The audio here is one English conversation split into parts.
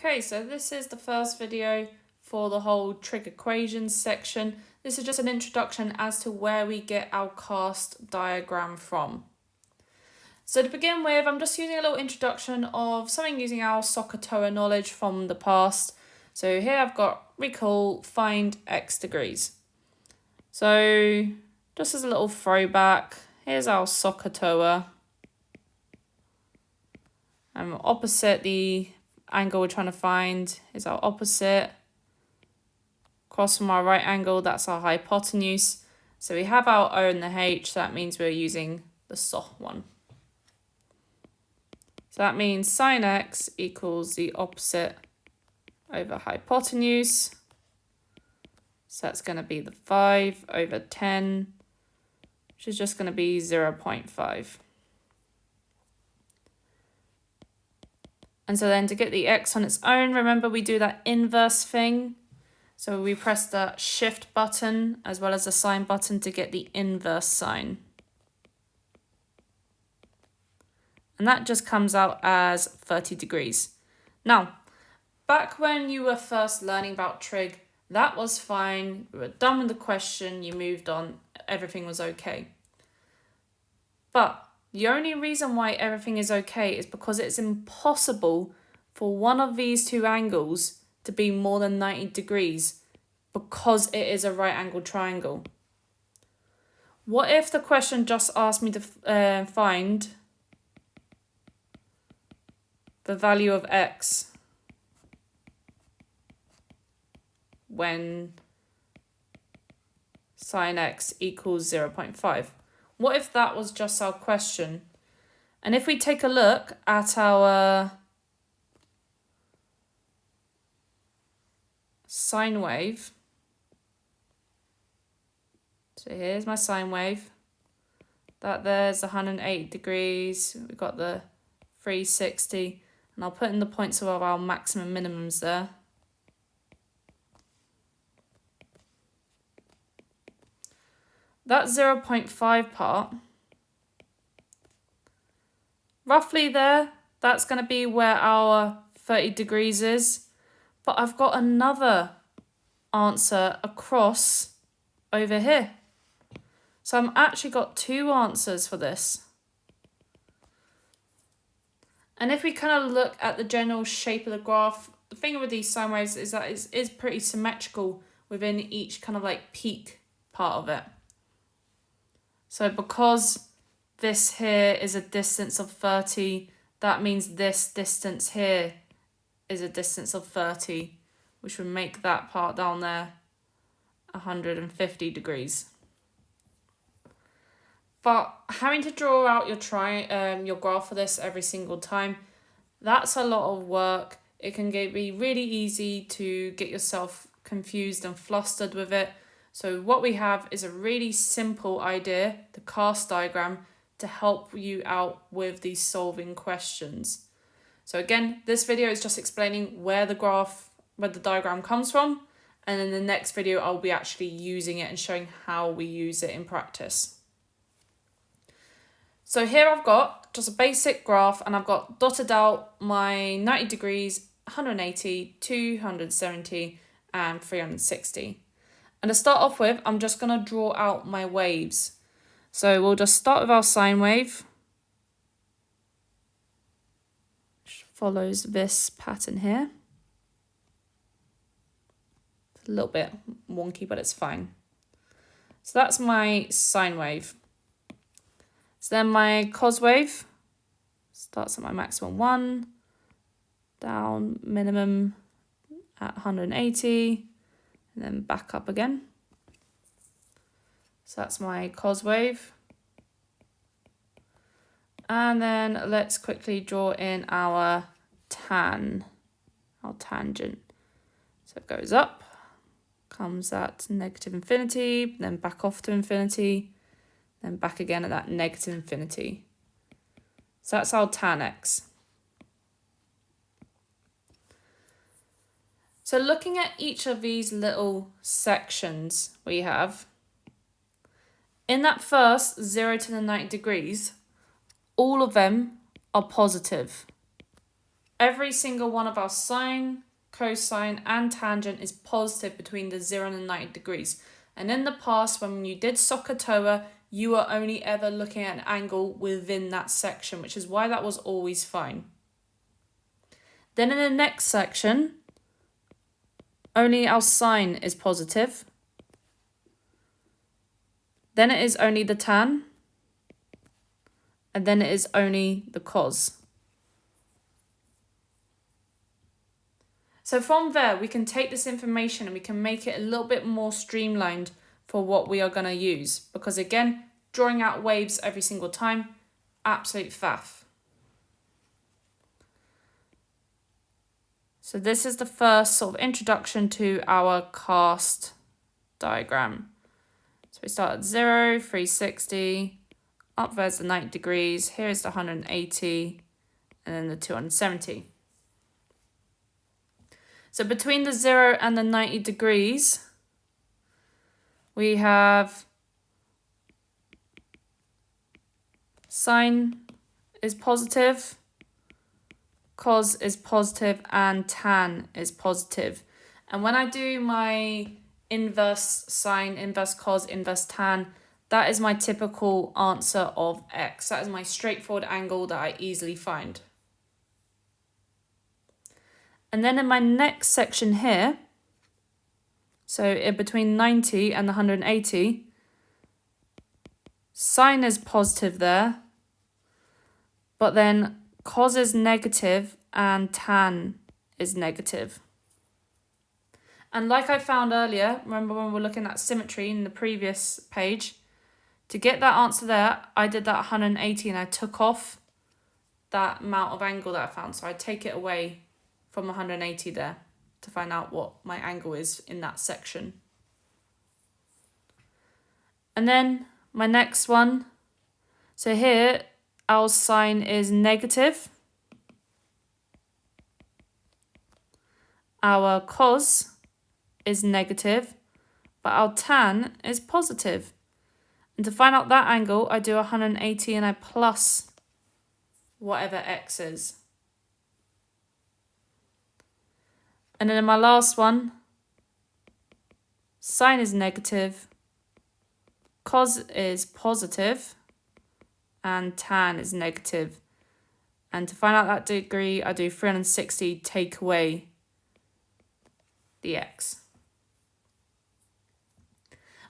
Okay, so this is the first video for the whole trig equations section. This is just an introduction as to where we get our cast diagram from. So to begin with, I'm just using a little introduction of something using our SOHCAHTOA knowledge from the past. So here I've got recall, find x degrees. So just as a little throwback, here's our SOHCAHTOA. Opposite the angle we're trying to find is our opposite. Across from our right angle, that's our hypotenuse. So we have our O and the H, so that means we're using the SOH one. So that means sine x equals the opposite over hypotenuse. So that's going to be the 5 over 10, which is just going to be 0.5. And so then to get the x on its own, remember we do that inverse thing. So we press the shift button as well as the sine button to get the inverse sign. And that just comes out as 30 degrees. Now, back when you were first learning about trig, that was fine. We were done with the question, you moved on, everything was okay. But the only reason why everything is okay is because it's impossible for one of these two angles to be more than 90 degrees because it is a right angled triangle. What if the question just asked me to find the value of x when sine x equals 0.5? What if that was just our question? And if we take a look at our sine wave, so here's my sine wave, that there's 180 degrees, we've got the 360, and I'll put in the points of our maximum minimums there. That 0.5 part, roughly there, that's going to be where our 30 degrees is. But I've got another answer across over here. So I've actually got two answers for this. And if we kind of look at the general shape of the graph, the thing with these sine waves is that it is pretty symmetrical within each kind of like peak part of it. So because this here is a distance of 30, that means this distance here is a distance of 30, which would make that part down there 150 degrees. But having to draw out your graph for this every single time, that's a lot of work. It can be really easy to get yourself confused and flustered with it. So what we have is a really simple idea, the cast diagram, to help you out with these solving questions. So again, this video is just explaining where the diagram comes from, and in the next video I'll be actually using it and showing how we use it in practice. So here I've got just a basic graph, and I've got dotted out my 90 degrees, 180, 270, and 360. And to start off with, I'm just going to draw out my waves. So we'll just start with our sine wave, which follows this pattern here. It's a little bit wonky, but it's fine. So that's my sine wave. So then my cos wave starts at my maximum 1, down minimum at 180, and then back up again. So that's my cos wave. And then let's quickly draw in our tan, our tangent. So it goes up, comes at negative infinity, then back off to infinity, then back again at that negative infinity. So that's our tan x. So looking at each of these little sections we have, in that first 0 to the 90 degrees, all of them are positive. every single one of our sine, cosine and tangent is positive between the 0 and the 90 degrees. And in the past, when you did SOHCAHTOA, you were only ever looking at an angle within that section, which is why that was always fine. Then in the next section, only our sine is positive. Then it is only the tan. And then it is only the cos. So from there, we can take this information and we can make it a little bit more streamlined for what we are going to use. Because again, drawing out waves every single time, absolute faff. So this is the first sort of introduction to our cast diagram. So we start at 0, 360, up there's the 90 degrees, here is the 180, and then the 270. So between the 0 and the 90 degrees, we have sine is positive, cos is positive, and tan is positive. And when I do my inverse sine, inverse cos, inverse tan, that is my typical answer of x. That is my straightforward angle that I easily find. And then in my next section here, so in between 90 and the 180, sine is positive there, but then cos is negative and tan is negative. And like I found earlier, remember when we were looking at symmetry in the previous page, to get that answer there, I did that 180 and I took off that amount of angle that I found. So I take it away from 180 there to find out what my angle is in that section. And then my next one, so here our sine is negative, our cos is negative, but our tan is positive. And to find out that angle, I do 180 and I plus whatever x is. And then in my last one, sine is negative, cos is positive, and tan is negative. And to find out that degree, I do 360, take away the x.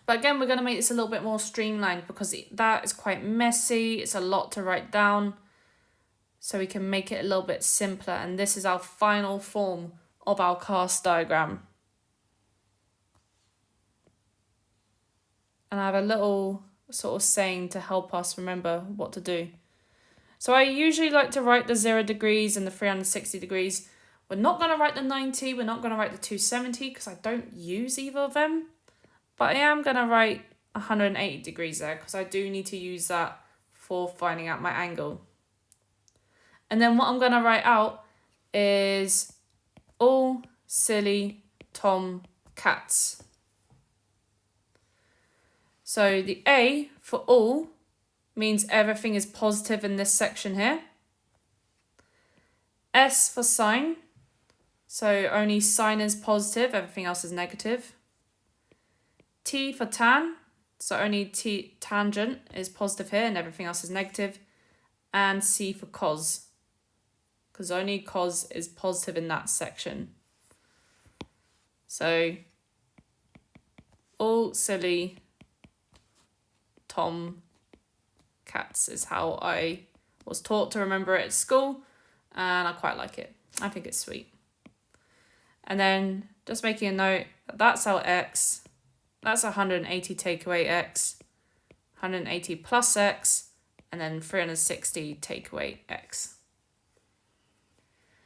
But again, we're going to make this a little bit more streamlined because that is quite messy. It's a lot to write down. So we can make it a little bit simpler. And this is our final form of our cast diagram. And I have a little sort of saying to help us remember what to do. So I usually like to write the 0 degrees and the 360 degrees. We're not going to write the 90, we're not going to write the 270 because I don't use either of them. But I am going to write 180 degrees there because I do need to use that for finding out my angle. And then what I'm going to write out is all silly Tom cats. So the A for all means everything is positive in this section here. S for sine, so only sine is positive, everything else is negative. T for tan, so only tangent is positive here and everything else is negative. And C for cos, because only cos is positive in that section. So all silly Tom cats is how I was taught to remember it at school, and I quite like it. I think it's sweet. And then just making a note, that's our x, that's 180 take away x, 180 plus x, and then 360 take away x.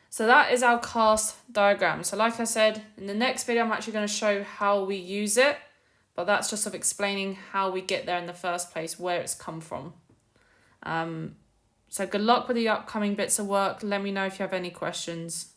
So that is our cast diagram. So like I said, in the next video, I'm actually going to show how we use it, but that's just of explaining how we get there in the first place, where it's come from. So good luck with the upcoming bits of work. Let me know if you have any questions.